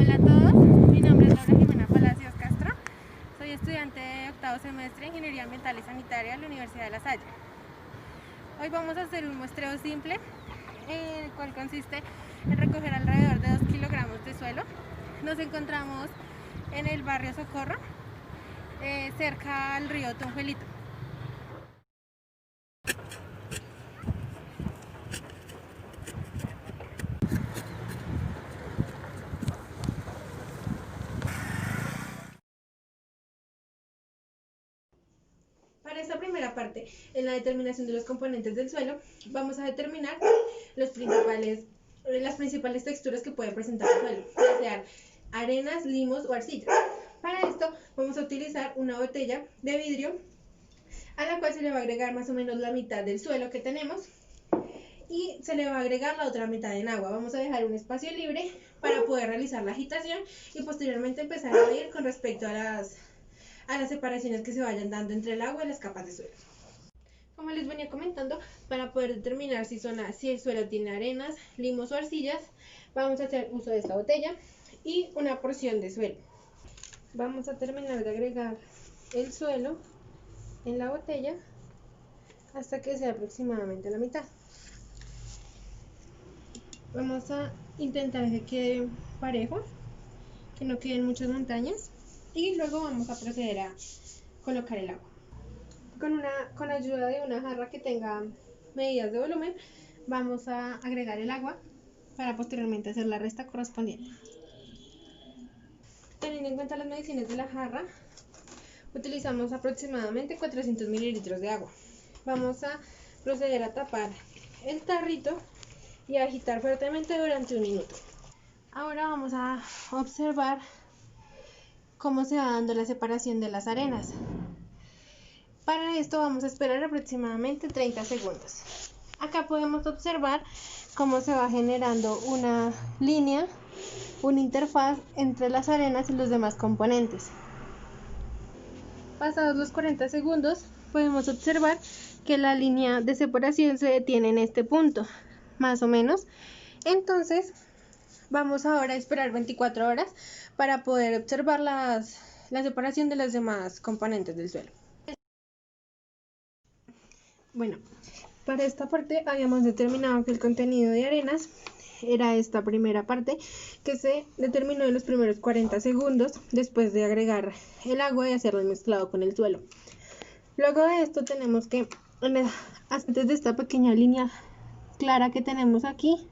Hola a todos, mi nombre es Laura Jimena Palacios Castro, soy estudiante de octavo semestre de Ingeniería Ambiental y Sanitaria de la Universidad de La Salle. Hoy vamos a hacer un muestreo simple, el cual consiste en recoger alrededor de 2 kilogramos de suelo. Nos encontramos en el barrio Socorro, cerca al río Tunjuelito. Para esta primera parte, en la determinación de los componentes del suelo, vamos a determinar las principales texturas que puede presentar el suelo, ya sean arenas, limos o arcillas. Para esto vamos a utilizar una botella de vidrio a la cual se le va a agregar más o menos la mitad del suelo que tenemos y se le va a agregar la otra mitad en agua. Vamos a dejar un espacio libre para poder realizar la agitación y posteriormente empezar a medir con respecto a las separaciones que se vayan dando entre el agua y las capas de suelo. Como les venía comentando, para poder determinar si el suelo tiene arenas, limos o arcillas, vamos a hacer uso de esta botella y una porción de suelo. Vamos a terminar de agregar el suelo en la botella hasta que sea aproximadamente la mitad. Vamos a intentar que quede parejo, que no queden muchas montañas, y luego vamos a proceder a colocar el agua. Con ayuda de una jarra que tenga medidas de volumen, vamos a agregar el agua para posteriormente hacer la resta correspondiente. Teniendo en cuenta las mediciones de la jarra, utilizamos aproximadamente 400 mililitros de agua. Vamos a proceder a tapar el tarrito y a agitar fuertemente durante 1 minuto. Ahora vamos a observar cómo se va dando la separación de las arenas. Para esto vamos a esperar aproximadamente 30 segundos. Acá podemos observar cómo se va generando una línea, una interfaz entre las arenas y los demás componentes. Pasados los 40 segundos, podemos observar que la línea de separación se detiene en este punto, más o menos. Entonces, vamos ahora a esperar 24 horas para poder observar la separación de los demás componentes del suelo. Bueno, para esta parte habíamos determinado que el contenido de arenas era esta primera parte que se determinó en los primeros 40 segundos después de agregar el agua y hacerlo mezclado con el suelo. Luego de esto tenemos que, antes de esta pequeña línea clara que tenemos aquí,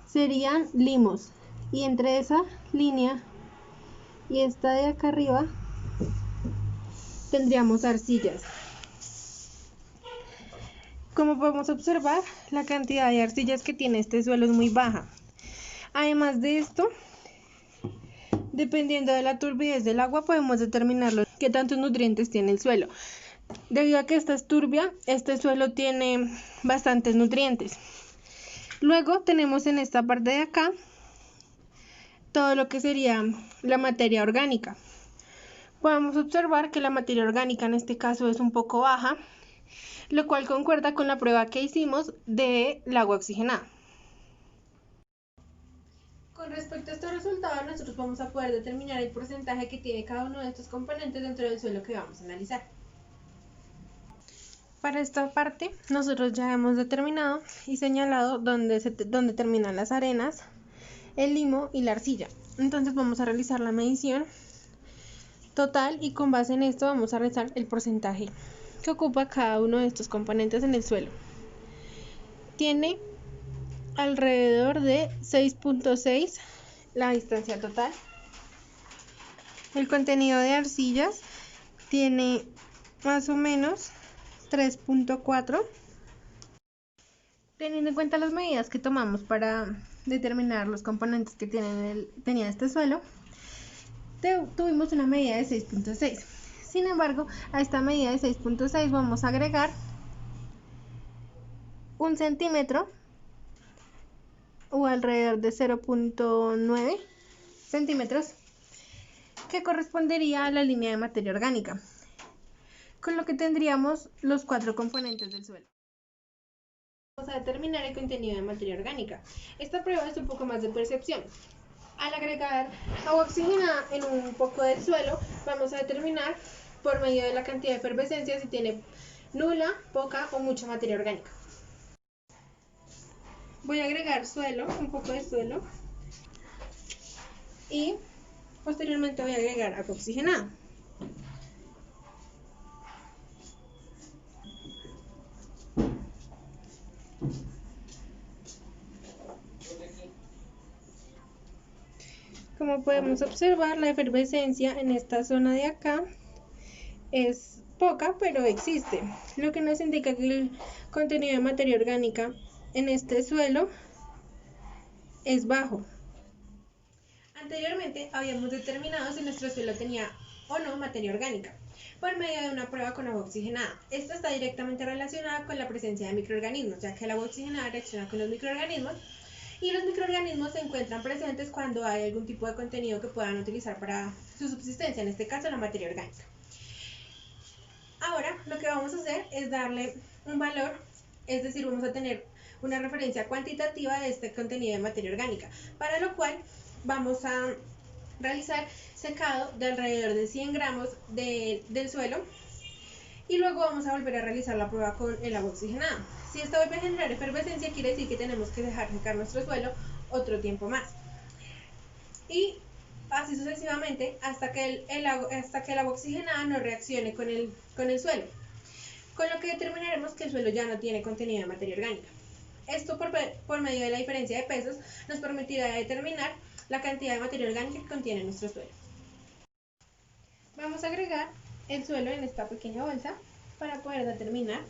serían limos, y entre esa línea y esta de acá arriba tendríamos arcillas. Como podemos observar, la cantidad de arcillas que tiene este suelo es muy baja. Además de esto, dependiendo de la turbidez del agua, podemos determinar qué tantos nutrientes tiene el suelo. Debido a que esta es turbia, este suelo tiene bastantes nutrientes. Luego tenemos en esta parte de acá todo lo que sería la materia orgánica. Podemos observar que la materia orgánica en este caso es un poco baja, lo cual concuerda con la prueba que hicimos del agua oxigenada. Con respecto a estos resultados, nosotros vamos a poder determinar el porcentaje que tiene cada uno de estos componentes dentro del suelo que vamos a analizar. Para esta parte, nosotros ya hemos determinado y señalado dónde terminan las arenas, el limo y la arcilla. Entonces vamos a realizar la medición total y con base en esto vamos a realizar el porcentaje que ocupa cada uno de estos componentes en el suelo. Tiene alrededor de 6.6 la distancia total. El contenido de arcillas tiene más o menos 3.4. Teniendo en cuenta las medidas que tomamos para determinar los componentes que tenía este suelo, tuvimos una medida de 6.6. Sin embargo, a esta medida de 6.6 vamos a agregar 1 centímetro o alrededor de 0.9 centímetros que correspondería a la línea de materia orgánica, con lo que tendríamos los 4 componentes del suelo. Vamos a determinar el contenido de materia orgánica. Esta prueba es un poco más de percepción. Al agregar agua oxigenada en un poco del suelo, vamos a determinar por medio de la cantidad de efervescencia si tiene nula, poca o mucha materia orgánica. Voy a agregar suelo, un poco de suelo, y posteriormente voy a agregar agua oxigenada. Como podemos observar, la efervescencia en esta zona de acá es poca, pero existe, lo que nos indica que el contenido de materia orgánica en este suelo es bajo. Anteriormente habíamos determinado si nuestro suelo tenía o no materia orgánica por medio de una prueba con agua oxigenada. Esta está directamente relacionada con la presencia de microorganismos, ya que el agua oxigenada reacciona con los microorganismos y los microorganismos se encuentran presentes cuando hay algún tipo de contenido que puedan utilizar para su subsistencia, en este caso la materia orgánica. Ahora lo que vamos a hacer es darle un valor, es decir, vamos a tener una referencia cuantitativa de este contenido de materia orgánica, para lo cual vamos a realizar secado de alrededor de 100 gramos del suelo y luego vamos a volver a realizar la prueba con el agua oxigenada. Si esto vuelve a generar efervescencia, quiere decir que tenemos que dejar secar nuestro suelo otro tiempo más. Y así sucesivamente hasta que el agua oxigenada no reaccione con el suelo, con lo que determinaremos que el suelo ya no tiene contenido de materia orgánica. Esto por medio de la diferencia de pesos nos permitirá determinar la cantidad de materia orgánica que contiene nuestro suelo. Vamos a agregar el suelo en esta pequeña bolsa para poder determinar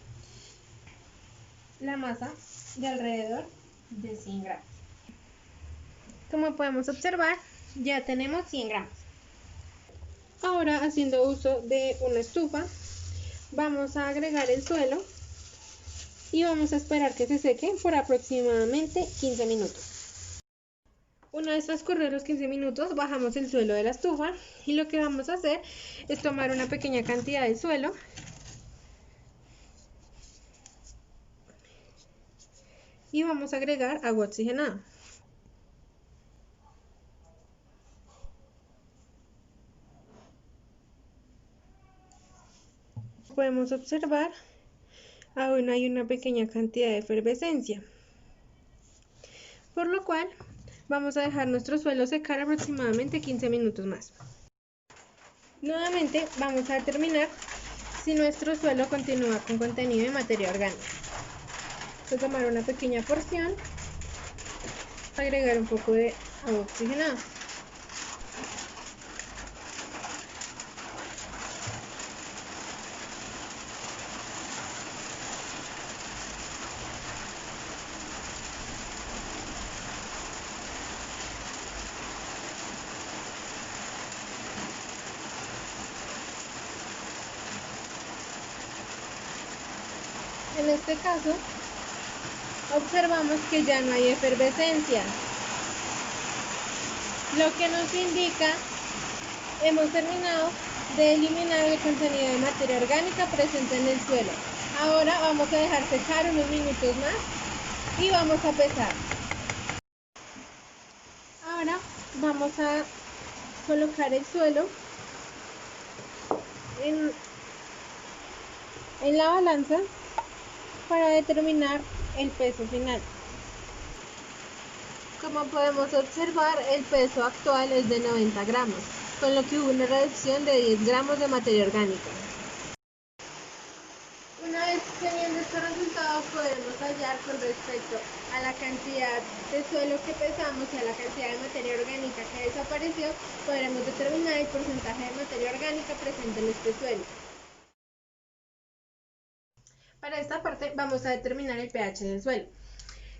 la masa de alrededor de 100 gramos. Como podemos observar, ya tenemos 100 gramos. Ahora, haciendo uso de una estufa, vamos a agregar el suelo y vamos a esperar que se seque por aproximadamente 15 minutos. Una vez transcurridos los 15 minutos, bajamos el suelo de la estufa y lo que vamos a hacer es tomar una pequeña cantidad de suelo y vamos a agregar agua oxigenada. Podemos observar, aún hay una pequeña cantidad de efervescencia, por lo cual vamos a dejar nuestro suelo secar aproximadamente 15 minutos más. Nuevamente vamos a determinar si nuestro suelo continúa con contenido de materia orgánica. Voy a tomar una pequeña porción, agregar un poco de agua oxigenada. En este caso, observamos que ya no hay efervescencia, lo que nos indica hemos terminado de eliminar el contenido de materia orgánica presente en el suelo. Ahora vamos a dejar secar unos minutos más y vamos a pesar. Ahora vamos a colocar el suelo en la balanza para determinar el peso final. Como podemos observar, el peso actual es de 90 gramos, con lo que hubo una reducción de 10 gramos de materia orgánica. Una vez teniendo estos resultados, podemos hallar con respecto a la cantidad de suelo que pesamos y a la cantidad de materia orgánica que desapareció, podremos determinar el porcentaje de materia orgánica presente en este suelo. Para esta parte vamos a determinar el pH del suelo,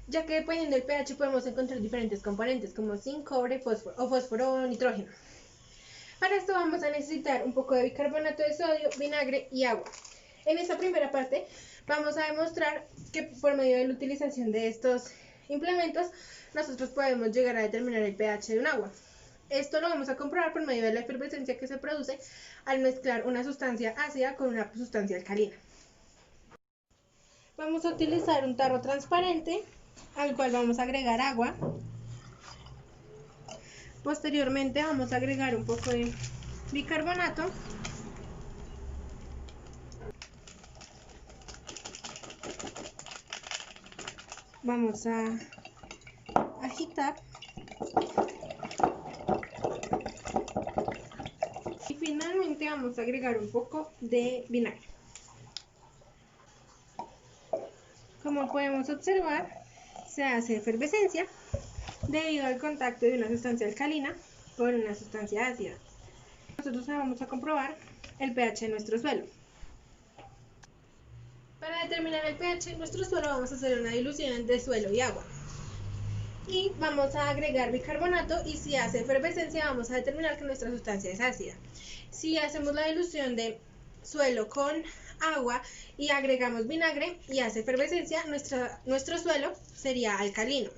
ya que dependiendo del pH podemos encontrar diferentes componentes como zinc, cobre, fósforo o nitrógeno. Para esto vamos a necesitar un poco de bicarbonato de sodio, vinagre y agua. En esta primera parte vamos a demostrar que por medio de la utilización de estos implementos nosotros podemos llegar a determinar el pH de un agua. Esto lo vamos a comprobar por medio de la efervescencia que se produce al mezclar una sustancia ácida con una sustancia alcalina. Vamos a utilizar un tarro transparente al cual vamos a agregar agua. Posteriormente vamos a agregar un poco de bicarbonato. Vamos a agitar. Y finalmente vamos a agregar un poco de vinagre. Como podemos observar, se hace efervescencia debido al contacto de una sustancia alcalina con una sustancia ácida. Nosotros vamos a comprobar el pH de nuestro suelo. Para determinar el pH de nuestro suelo vamos a hacer una dilución de suelo y agua. Y vamos a agregar bicarbonato y si hace efervescencia vamos a determinar que nuestra sustancia es ácida. Si hacemos la dilución de suelo con agua y agregamos vinagre y hace efervescencia, nuestro suelo sería alcalino.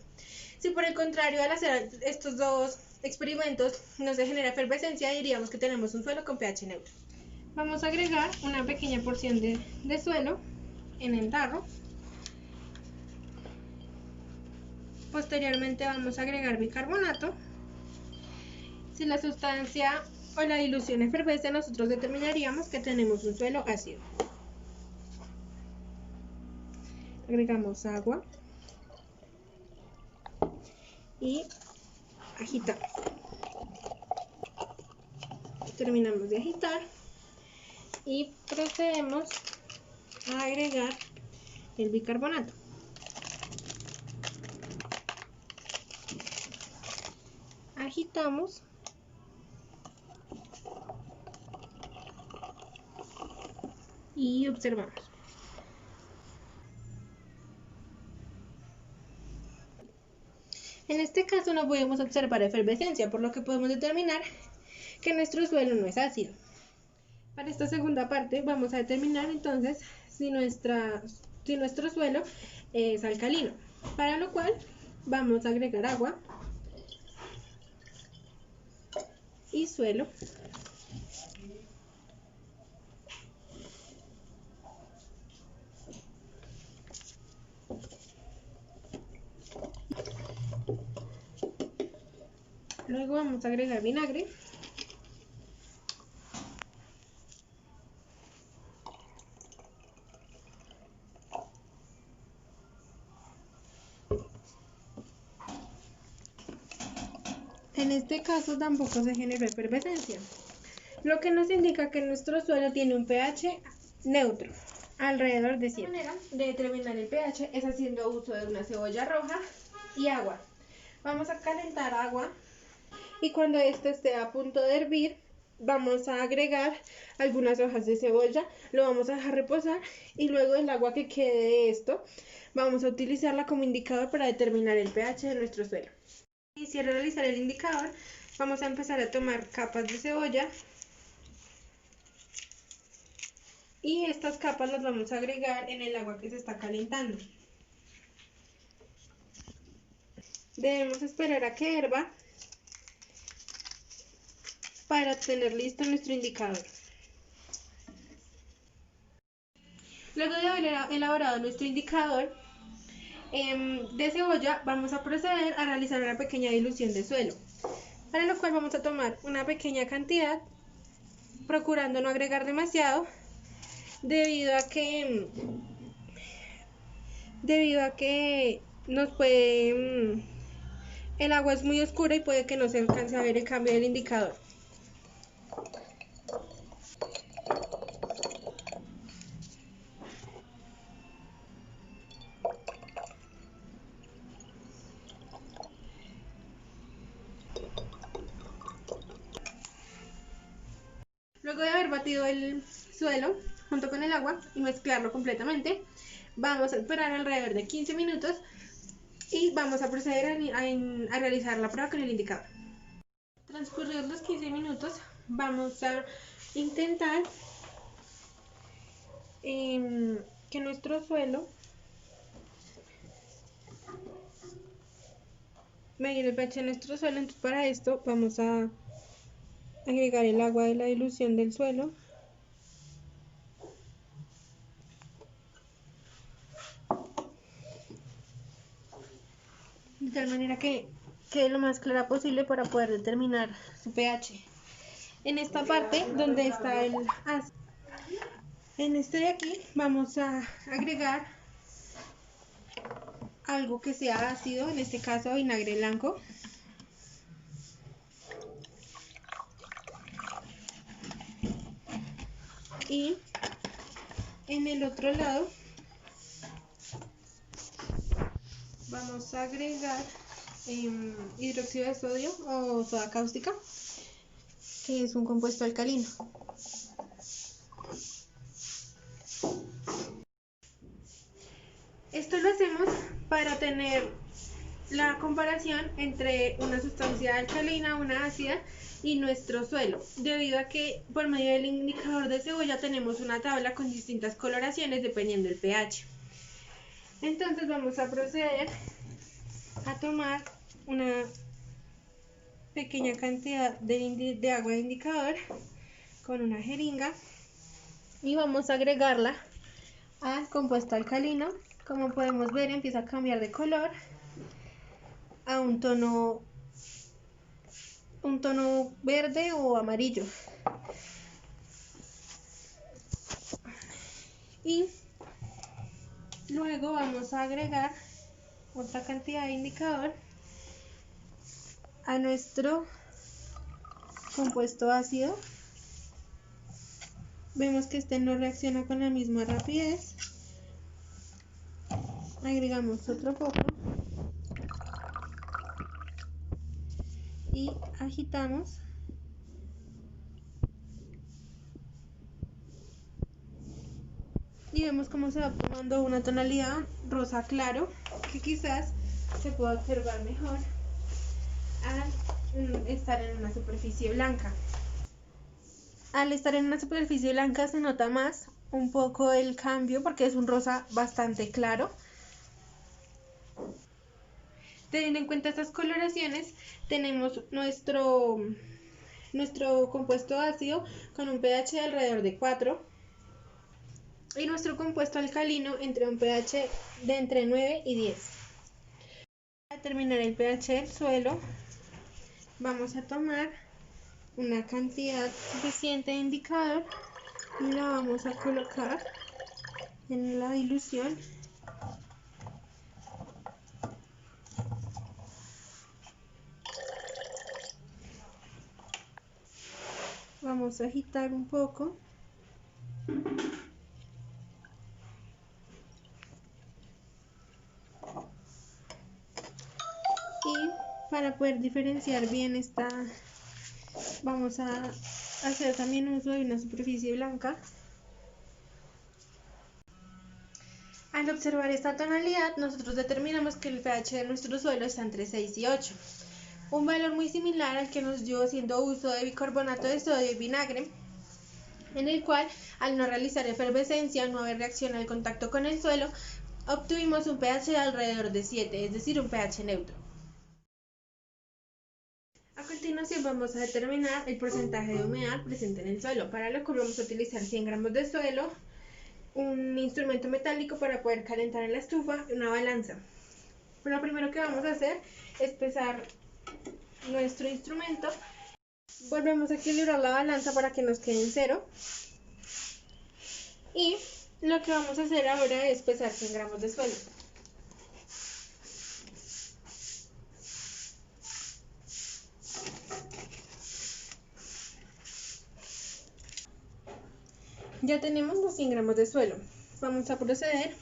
Si por el contrario al hacer estos dos experimentos no se genera efervescencia, diríamos que tenemos un suelo con pH neutro. Vamos a agregar una pequeña porción de suelo en el tarro. Posteriormente vamos a agregar bicarbonato. Si la sustancia o la dilución efervesce, nosotros determinaríamos que tenemos un suelo ácido. Agregamos agua y agitamos. Terminamos de agitar y procedemos a agregar el bicarbonato. Agitamos y observamos. En este caso no podemos observar efervescencia, por lo que podemos determinar que nuestro suelo no es ácido. Para esta segunda parte vamos a determinar entonces si nuestro suelo es alcalino, para lo cual vamos a agregar agua y suelo. Luego vamos a agregar vinagre. En este caso tampoco se generó efervescencia, lo que nos indica que nuestro suelo tiene un pH neutro, alrededor de 7. La manera de determinar el pH es haciendo uso de una cebolla roja y agua. Vamos a calentar agua y cuando esta esté a punto de hervir, vamos a agregar algunas hojas de cebolla, lo vamos a dejar reposar y luego el agua que quede de esto, vamos a utilizarla como indicador para determinar el pH de nuestro suelo. Y al realizar el indicador, vamos a empezar a tomar capas de cebolla y estas capas las vamos a agregar en el agua que se está calentando. Debemos esperar a que hierva para tener listo nuestro indicador. Luego de haber elaborado nuestro indicador de cebolla, vamos a proceder a realizar una pequeña dilución de suelo, para lo cual vamos a tomar una pequeña cantidad, procurando no agregar demasiado, debido a que el agua es muy oscura y puede que no se alcance a ver el cambio del indicador. Luego de haber batido el suelo junto con el agua y mezclarlo completamente, vamos a esperar alrededor de 15 minutos y vamos a proceder a realizar la prueba con el indicador. Transcurridos los 15 minutos, vamos a intentar que nuestro suelo medir el pH de nuestro suelo. Entonces, para esto vamos a agregar el agua de la dilución del suelo de tal manera que quede lo más clara posible para poder determinar su pH. En esta parte donde está el ácido, en este de aquí vamos a agregar algo que sea ácido, en este caso vinagre blanco. Y en el otro lado vamos a agregar hidróxido de sodio o soda cáustica, que es un compuesto alcalino. Esto lo hacemos para tener la comparación entre una sustancia alcalina, una ácida y nuestro suelo, debido a que por medio del indicador de cebolla tenemos una tabla con distintas coloraciones dependiendo del pH. Entonces vamos a proceder a tomar una pequeña cantidad de agua de indicador con una jeringa y vamos a agregarla al compuesto alcalino. Como podemos ver, empieza a cambiar de color a un tono verde o amarillo. Y luego vamos a agregar otra cantidad de indicador a nuestro compuesto ácido. Vemos que este no reacciona con la misma rapidez. Agregamos otro poco y agitamos. Y vemos cómo se va tomando una tonalidad rosa claro, que quizás se pueda observar mejor al estar en una superficie blanca. Al estar en una superficie blanca se nota más un poco el cambio porque es un rosa bastante claro. Teniendo en cuenta estas coloraciones, tenemos nuestro compuesto ácido con un pH de alrededor de 4 y nuestro compuesto alcalino entre un pH de entre 9 y 10. Para determinar el pH del suelo, vamos a tomar una cantidad suficiente de indicador y la vamos a colocar en la dilución. Vamos a agitar un poco. Y para poder diferenciar bien esta, vamos a hacer también uso de una superficie blanca. Al observar esta tonalidad, nosotros determinamos que el pH de nuestro suelo está entre 6 y 8. Un valor muy similar al que nos dio haciendo uso de bicarbonato de sodio y vinagre, en el cual, al no realizar efervescencia, no haber reacción al contacto con el suelo, obtuvimos un pH de alrededor de 7, es decir, un pH neutro. A continuación vamos a determinar el porcentaje de humedad presente en el suelo, para lo cual vamos a utilizar 100 gramos de suelo, un instrumento metálico para poder calentar en la estufa y una balanza. Lo primero que vamos a hacer es pesar nuestro instrumento. Volvemos a equilibrar la balanza para que nos quede en 0. Y lo que vamos a hacer ahora es pesar 100 gramos de suelo. Ya tenemos los 100 gramos de suelo. Vamos a proceder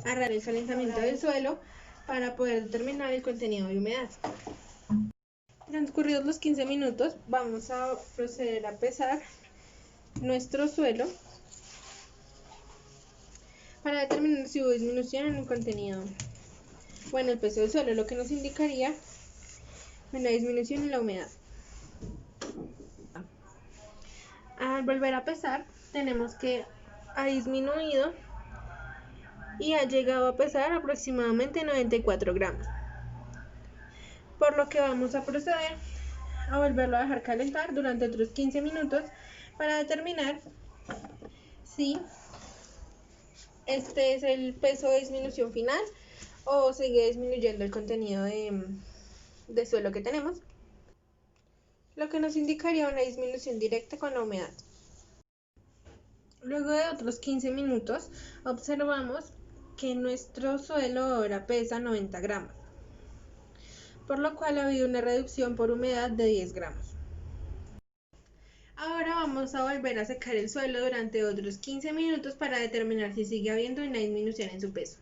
a agarrar el calentamiento del suelo para poder determinar el contenido de humedad. Transcurridos los 15 minutos, vamos a proceder a pesar nuestro suelo para determinar si hubo disminución en el contenido, el peso del suelo, lo que nos indicaría una disminución en la humedad. Al volver a pesar, tenemos que ha disminuido y ha llegado a pesar aproximadamente 94 gramos. Por lo que vamos a proceder a volverlo a dejar calentar durante otros 15 minutos para determinar si este es el peso de disminución final o sigue disminuyendo el contenido de de suelo que tenemos, lo que nos indicaría una disminución directa con la humedad. Luego de otros 15 minutos, observamos que nuestro suelo ahora pesa 90 gramos, por lo cual ha habido una reducción por humedad de 10 gramos. Ahora vamos a volver a secar el suelo durante otros 15 minutos para determinar si sigue habiendo una disminución en su peso.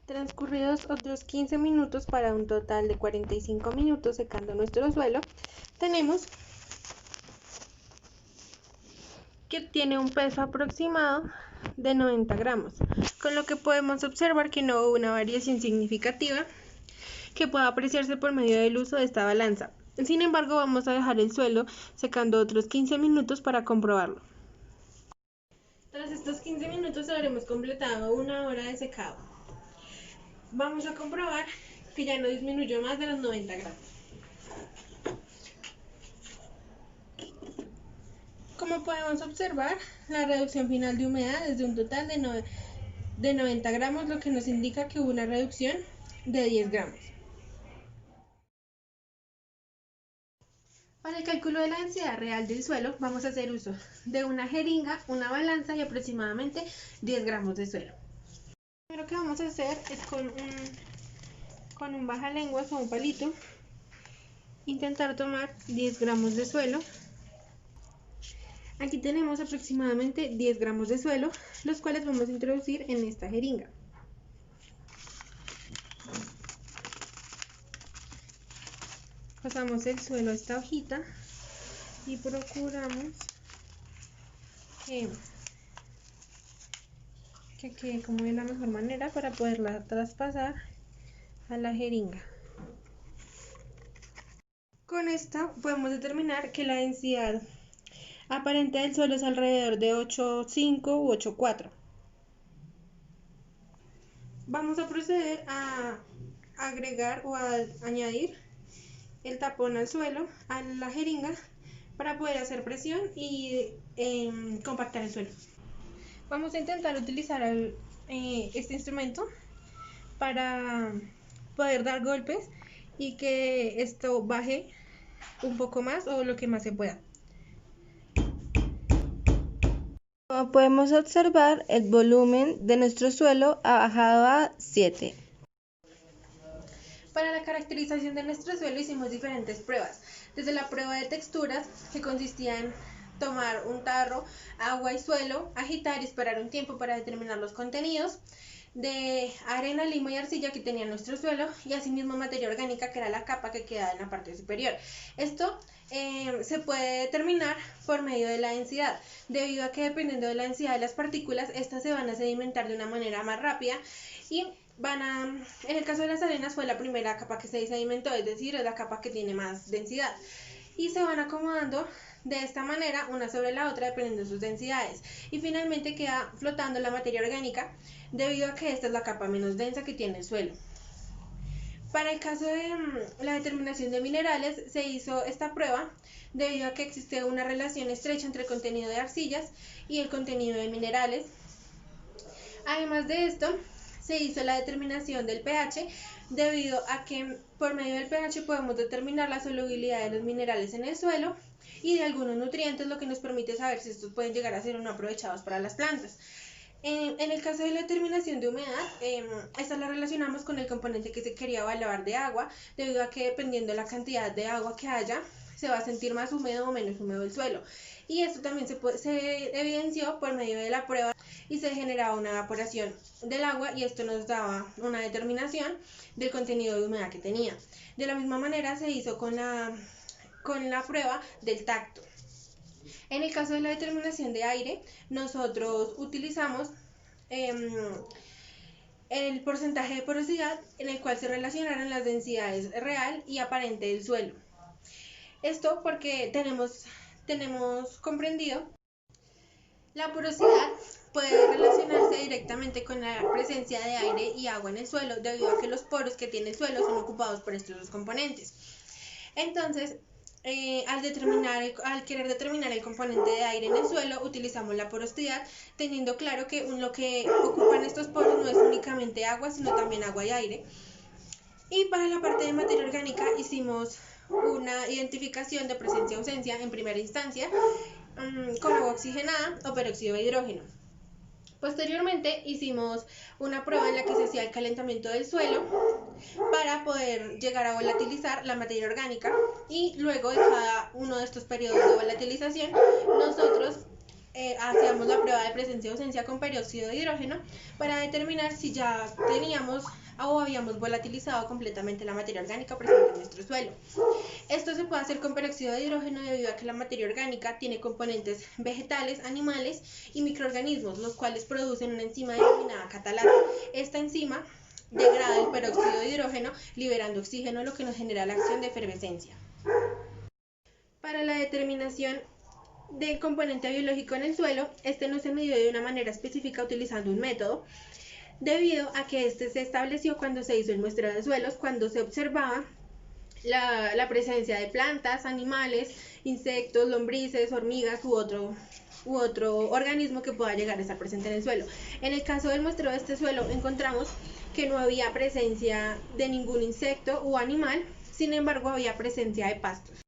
Transcurridos otros 15 minutos para un total de 45 minutos secando nuestro suelo, tenemos que tiene un peso aproximado de 90 gramos, con lo que podemos observar que no hubo una variación significativa que pueda apreciarse por medio del uso de esta balanza. Sin embargo, vamos a dejar el suelo secando otros 15 minutos para comprobarlo. Tras estos 15 minutos habremos completado una hora de secado. Vamos a comprobar que ya no disminuyó más de los 90 gramos. Como podemos observar, la reducción final de humedad es de un total de 90 gramos, lo que nos indica que hubo una reducción de 10 gramos. Para el cálculo de la densidad real del suelo, vamos a hacer uso de una jeringa, una balanza y aproximadamente 10 gramos de suelo. Lo primero que vamos a hacer es con un bajalenguas o un palito, intentar tomar 10 gramos de suelo. Aquí tenemos aproximadamente 10 gramos de suelo, los cuales vamos a introducir en esta jeringa. Pasamos el suelo a esta hojita y procuramos que quede como de la mejor manera para poderla traspasar a la jeringa. Con esto podemos determinar que la densidad aparente del suelo es alrededor de 8,5 u 8,4. Vamos a proceder a agregar o a añadir el tapón al suelo, a la jeringa, para poder hacer presión y compactar el suelo. Vamos a intentar utilizar este instrumento para poder dar golpes y que esto baje un poco más o lo que más se pueda. Como podemos observar, el volumen de nuestro suelo ha bajado a 7. Para la caracterización de nuestro suelo hicimos diferentes pruebas, desde la prueba de texturas, que consistía en tomar un tarro, agua y suelo, agitar y esperar un tiempo para determinar los contenidos, de arena, limo y arcilla que tenía nuestro suelo, y asimismo materia orgánica, que era la capa que queda en la parte superior. Esto se puede determinar por medio de la densidad, debido a que dependiendo de la densidad de las partículas, estas se van a sedimentar de una manera más rápida y en el caso de las arenas fue la primera capa que se sedimentó, es decir, es la capa que tiene más densidad, y se van acomodando de esta manera una sobre la otra dependiendo de sus densidades, y finalmente queda flotando la materia orgánica debido a que esta es la capa menos densa que tiene el suelo. Para el caso de la determinación de minerales se hizo esta prueba debido a que existe una relación estrecha entre el contenido de arcillas y el contenido de minerales. Además de esto, se hizo la determinación del pH, debido a que por medio del pH podemos determinar la solubilidad de los minerales en el suelo y de algunos nutrientes, lo que nos permite saber si estos pueden llegar a ser o no aprovechados para las plantas. En el caso de la determinación de humedad, esta la relacionamos con el componente que se quería evaluar de agua, debido a que dependiendo de la cantidad de agua que haya, se va a sentir más húmedo o menos húmedo el suelo. Y esto también se evidenció por medio de la prueba y se generaba una evaporación del agua, y esto nos daba una determinación del contenido de humedad que tenía. De la misma manera se hizo con la prueba del tacto. En el caso de la determinación de aire, nosotros utilizamos el porcentaje de porosidad, en el cual se relacionaron las densidades real y aparente del suelo. Esto porque tenemos comprendido la porosidad puede relacionarse directamente con la presencia de aire y agua en el suelo, debido a que los poros que tiene el suelo son ocupados por estos dos componentes. Entonces, al querer determinar el componente de aire en el suelo, utilizamos la porosidad, teniendo claro que lo que ocupan estos poros no es únicamente agua, sino también agua y aire. Y para la parte de materia orgánica hicimos una identificación de presencia y ausencia en primera instancia con agua oxigenada o peróxido de hidrógeno. Posteriormente hicimos una prueba en la que se hacía el calentamiento del suelo para poder llegar a volatilizar la materia orgánica, y luego de cada uno de estos periodos de volatilización nosotros hacíamos la prueba de presencia y ausencia con peróxido de hidrógeno para determinar si ya teníamos o habíamos volatilizado completamente la materia orgánica presente en nuestro suelo. Esto se puede hacer con peróxido de hidrógeno debido a que la materia orgánica tiene componentes vegetales, animales y microorganismos, los cuales producen una enzima denominada catalasa. Esta enzima degrada el peróxido de hidrógeno liberando oxígeno, lo que nos genera la acción de efervescencia. Para la determinación del componente biológico en el suelo, este no se midió de una manera específica utilizando un método, debido a que este se estableció cuando se hizo el muestreo de suelos, cuando se observaba la presencia de plantas, animales, insectos, lombrices, hormigas u otro organismo que pueda llegar a estar presente en el suelo. En el caso del muestreo de este suelo encontramos que no había presencia de ningún insecto u animal, sin embargo había presencia de pastos.